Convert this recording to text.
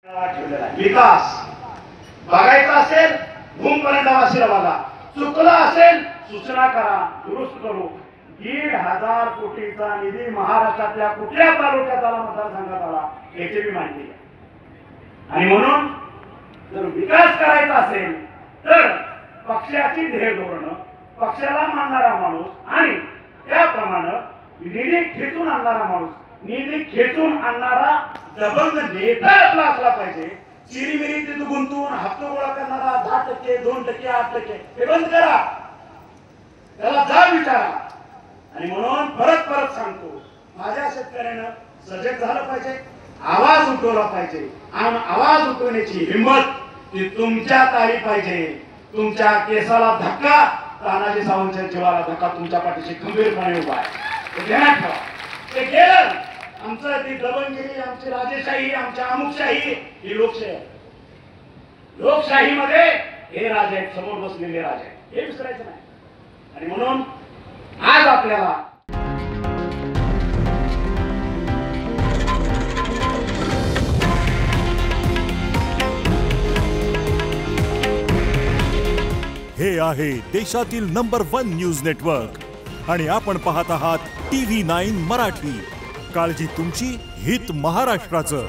विकास बघायचा असेल भूमपर्यंतवासीला बघा, चुकला असेल सूचना करा, दुरुस्त करू। 1,500 कोटीचा निधी महाराष्ट्रातल्या कुठल्या तालुक्यात आला, मतदारसंघात आला याची मी माहिती आहे। आणि म्हणून जर विकास करायचा असेल तर पक्षाची ध्येय धोरण, पक्षाला मानणारा माणूस आणि त्याप्रमाणे निधी खेचून आणणारा माणूस, निधी खेचून आणणारा दबंग नेता आपला असला पाहिजे। चिरीमिरी गुंतवून हप्ता गोळा करणारा 10%, 2%, 8% हे बंद करा, त्याला जा विचारा। आणि म्हणून परत परत सांगतो, माझ्या शेतकऱ्यानं सजग झालं पाहिजे, आवाज उठवला पाहिजे आणि आवाज उठवण्याची हिंमत ती तुमच्यात आली पाहिजे। तुमच्या केसाला धक्का, तानाजी सावंतच्या जीवाला धक्का तुमच्या पाठीशी खंबीरपणे उभा आहे, ते ध्यानात ठेवा। ते केलं आमचं ती दबंगगिरी, आमची राजेशाही, आमची अमुकशाही ही लोकशाही आहे। लोकशाहीमध्ये हे राजे आहेत, समोर बसलेले राजे आहेत, हे विसरायचं नाही। आणि म्हणून आज आपल्याला हे आहे देशातील नंबर 1 न्यूज नेटवर्क आणि आपण पाहत आहात TV9 मराठी। काळजी तुमची, हित महाराष्ट्राचं।